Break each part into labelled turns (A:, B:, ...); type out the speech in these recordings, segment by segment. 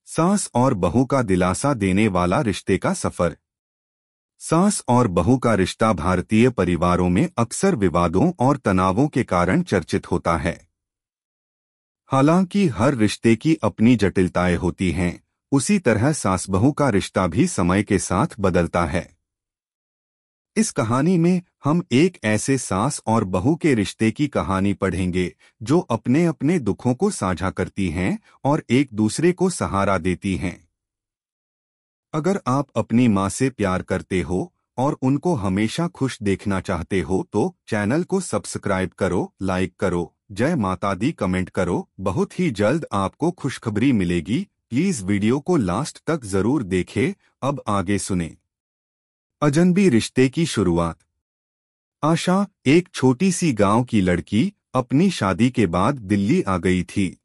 A: सास और बहू का दिलासा देने वाला रिश्ते का सफर। सास और बहू का रिश्ता भारतीय परिवारों में अक्सर विवादों और तनावों के कारण चर्चित होता है। हालांकि हर रिश्ते की अपनी जटिलताएं होती हैं, उसी तरह सास बहू का रिश्ता भी समय के साथ बदलता है। इस कहानी में हम एक ऐसे सास और बहू के रिश्ते की कहानी पढ़ेंगे जो अपने अपने दुखों को साझा करती हैं और एक दूसरे को सहारा देती हैं। अगर आप अपनी माँ से प्यार करते हो और उनको हमेशा खुश देखना चाहते हो तो चैनल को सब्सक्राइब करो, लाइक करो, जय माता दी कमेंट करो। बहुत ही जल्द आपको खुशखबरी मिलेगी। प्लीज वीडियो को लास्ट तक जरूर देखें। अब आगे सुने। अजनबी रिश्ते की शुरुआत। आशा, एक छोटी सी गांव की लड़की, अपनी शादी के बाद दिल्ली आ गई थी।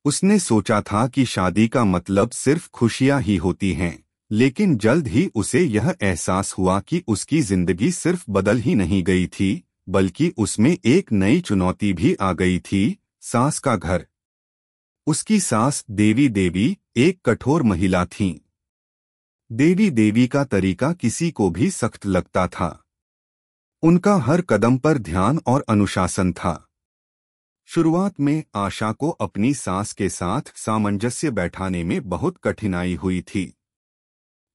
A: उसने सोचा था कि शादी का मतलब सिर्फ खुशियां ही होती हैं, लेकिन जल्द ही उसे यह एहसास हुआ कि उसकी जिंदगी सिर्फ बदल ही नहीं गई थी, बल्कि उसमें एक नई चुनौती भी आ गई थी, सास का घर। उसकी सास देवी देवी एक कठोर महिला थीं। देवी देवी का तरीका किसी को भी सख्त लगता था। उनका हर कदम पर ध्यान और अनुशासन था। शुरुआत में आशा को अपनी सास के साथ सामंजस्य बैठाने में बहुत कठिनाई हुई थी।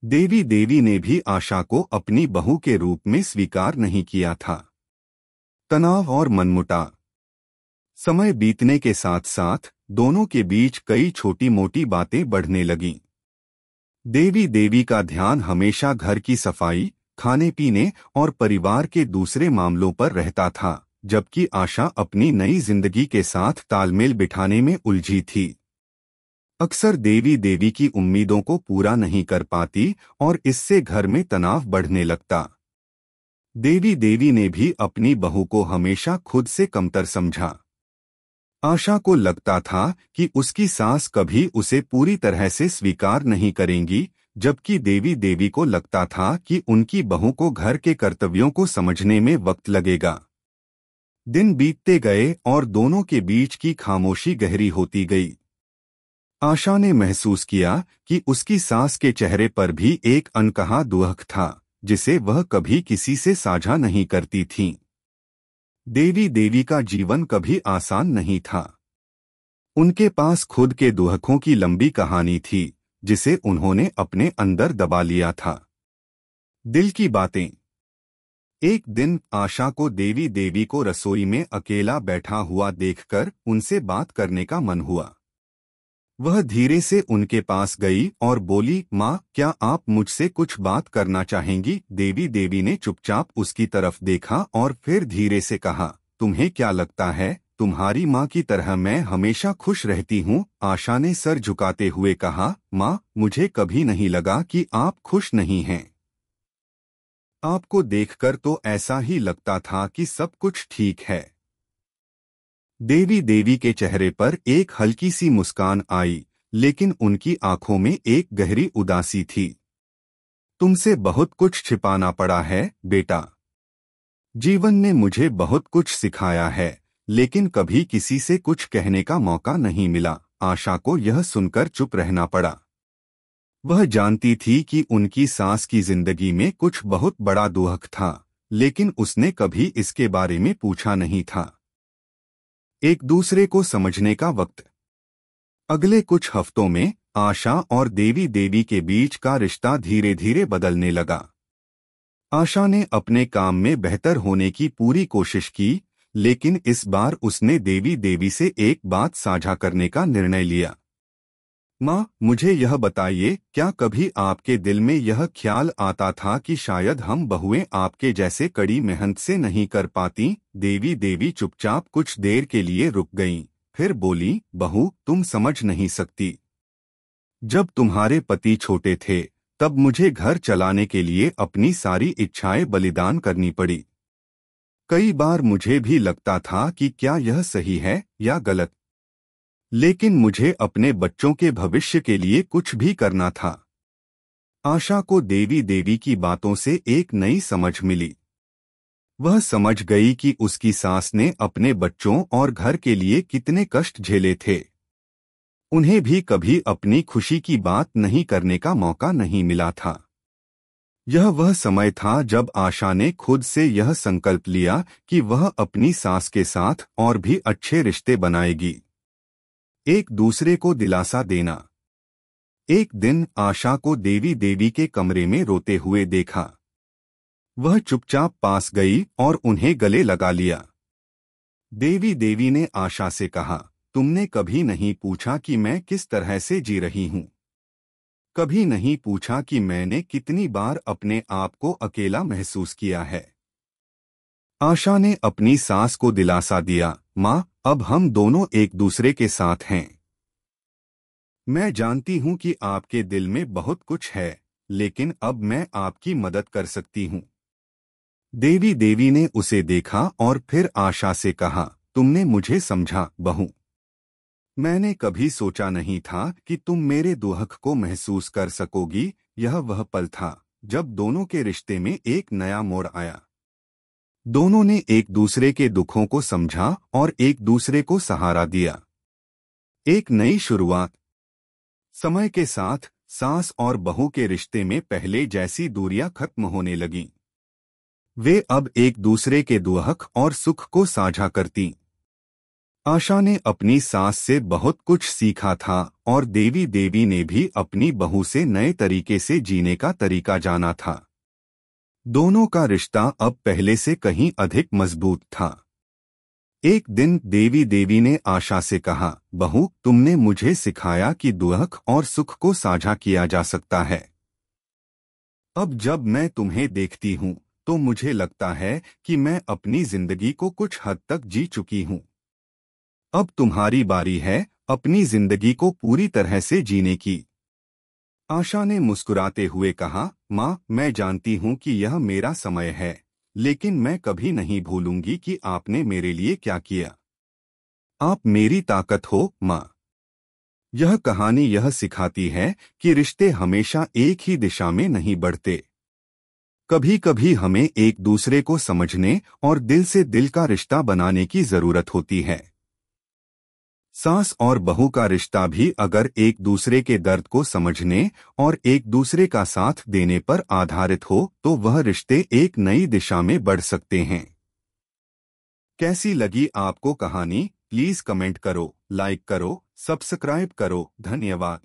A: देवी देवी ने भी आशा को अपनी बहू के रूप में स्वीकार नहीं किया था। तनाव और मनमुटाव। समय बीतने के साथ साथ दोनों के बीच कई छोटी मोटी बातें बढ़ने लगीं। देवी देवी का ध्यान हमेशा घर की सफाई, खाने पीने और परिवार के दूसरे मामलों पर रहता था, जबकि आशा अपनी नई जिंदगी के साथ तालमेल बिठाने में उलझी थी। अक्सर देवी देवी की उम्मीदों को पूरा नहीं कर पाती और इससे घर में तनाव बढ़ने लगता। देवी देवी ने भी अपनी बहू को हमेशा खुद से कमतर समझा। आशा को लगता था कि उसकी सास कभी उसे पूरी तरह से स्वीकार नहीं करेंगी, जबकि देवी देवी को लगता था कि उनकी बहू को घर के कर्तव्यों को समझने में वक्त लगेगा। दिन बीतते गए और दोनों के बीच की खामोशी गहरी होती गई। आशा ने महसूस किया कि उसकी सास के चेहरे पर भी एक अनकहा दुख था, जिसे वह कभी किसी से साझा नहीं करती थीं। देवी देवी का जीवन कभी आसान नहीं था। उनके पास खुद के दुखों की लंबी कहानी थी, जिसे उन्होंने अपने अंदर दबा लिया था। दिल की बातें। एक दिन आशा को देवी देवी को रसोई में अकेला बैठा हुआ देखकर उनसे बात करने का मन हुआ। वह धीरे से उनके पास गई और बोली, माँ, क्या आप मुझसे कुछ बात करना चाहेंगी? देवी देवी ने चुपचाप उसकी तरफ देखा और फिर धीरे से कहा, तुम्हें क्या लगता है, तुम्हारी माँ की तरह मैं हमेशा खुश रहती हूँ? आशा ने सर झुकाते हुए कहा, माँ, मुझे कभी नहीं लगा कि आप खुश नहीं हैं। आपको देखकर तो ऐसा ही लगता था कि सब कुछ ठीक है। देवी देवी के चेहरे पर एक हल्की सी मुस्कान आई, लेकिन उनकी आंखों में एक गहरी उदासी थी। तुमसे बहुत कुछ छिपाना पड़ा है, बेटा। जीवन ने मुझे बहुत कुछ सिखाया है, लेकिन कभी किसी से कुछ कहने का मौका नहीं मिला। आशा को यह सुनकर चुप रहना पड़ा। वह जानती थी कि उनकी सास की जिंदगी में कुछ बहुत बड़ा दुख था, लेकिन उसने कभी इसके बारे में पूछा नहीं था। एक दूसरे को समझने का वक्त। अगले कुछ हफ्तों में आशा और देवी देवी के बीच का रिश्ता धीरे धीरे बदलने लगा। आशा ने अपने काम में बेहतर होने की पूरी कोशिश की, लेकिन इस बार उसने देवी देवी से एक बात साझा करने का निर्णय लिया। माँ, मुझे यह बताइए, क्या कभी आपके दिल में यह ख्याल आता था कि शायद हम बहुएं आपके जैसे कड़ी मेहनत से नहीं कर पाती? देवी देवी चुपचाप कुछ देर के लिए रुक गईं, फिर बोली, बहू, तुम समझ नहीं सकती। जब तुम्हारे पति छोटे थे, तब मुझे घर चलाने के लिए अपनी सारी इच्छाएं बलिदान करनी पड़ी। कई बार मुझे भी लगता था कि क्या यह सही है या गलत, लेकिन मुझे अपने बच्चों के भविष्य के लिए कुछ भी करना था। आशा को देवी देवी की बातों से एक नई समझ मिली। वह समझ गई कि उसकी सास ने अपने बच्चों और घर के लिए कितने कष्ट झेले थे। उन्हें भी कभी अपनी खुशी की बात नहीं करने का मौका नहीं मिला था। यह वह समय था जब आशा ने खुद से यह संकल्प लिया कि वह अपनी सास के साथ और भी अच्छे रिश्ते बनाएगी। एक दूसरे को दिलासा देना। एक दिन आशा को देवी देवी के कमरे में रोते हुए देखा। वह चुपचाप पास गई और उन्हें गले लगा लिया। देवी देवी ने आशा से कहा, तुमने कभी नहीं पूछा कि मैं किस तरह से जी रही हूँ। कभी नहीं पूछा कि मैंने कितनी बार अपने आप को अकेला महसूस किया है। आशा ने अपनी सास को दिलासा दिया, माँ, अब हम दोनों एक दूसरे के साथ हैं। मैं जानती हूँ कि आपके दिल में बहुत कुछ है, लेकिन अब मैं आपकी मदद कर सकती हूँ। देवी देवी ने उसे देखा और फिर आशा से कहा, तुमने मुझे समझा बहू। मैंने कभी सोचा नहीं था कि तुम मेरे दुख को महसूस कर सकोगी। यह वह पल था जब दोनों के रिश्ते में एक नया मोड़ आया। दोनों ने एक दूसरे के दुखों को समझा और एक दूसरे को सहारा दिया। एक नई शुरुआत। समय के साथ सास और बहू के रिश्ते में पहले जैसी दूरियां खत्म होने लगीं। वे अब एक दूसरे के दुख और सुख को साझा करती। आशा ने अपनी सास से बहुत कुछ सीखा था और देवी देवी ने भी अपनी बहू से नए तरीके से जीने का तरीका जाना था। दोनों का रिश्ता अब पहले से कहीं अधिक मजबूत था। एक दिन देवी देवी ने आशा से कहा, बहू, तुमने मुझे सिखाया कि दुख और सुख को साझा किया जा सकता है। अब जब मैं तुम्हें देखती हूँ तो मुझे लगता है कि मैं अपनी जिंदगी को कुछ हद तक जी चुकी हूँ। अब तुम्हारी बारी है अपनी जिंदगी को पूरी तरह से जीने की। आशा ने मुस्कुराते हुए कहा, माँ, मैं जानती हूँ कि यह मेरा समय है, लेकिन मैं कभी नहीं भूलूंगी कि आपने मेरे लिए क्या किया। आप मेरी ताकत हो, माँ। यह कहानी यह सिखाती है कि रिश्ते हमेशा एक ही दिशा में नहीं बढ़ते। कभी कभी हमें एक दूसरे को समझने और दिल से दिल का रिश्ता बनाने की जरूरत होती है। सास और बहू का रिश्ता भी अगर एक दूसरे के दर्द को समझने और एक दूसरे का साथ देने पर आधारित हो तो वह रिश्ते एक नई दिशा में बढ़ सकते हैं। कैसी लगी आपको कहानी? प्लीज कमेंट करो, लाइक करो, सब्सक्राइब करो। धन्यवाद।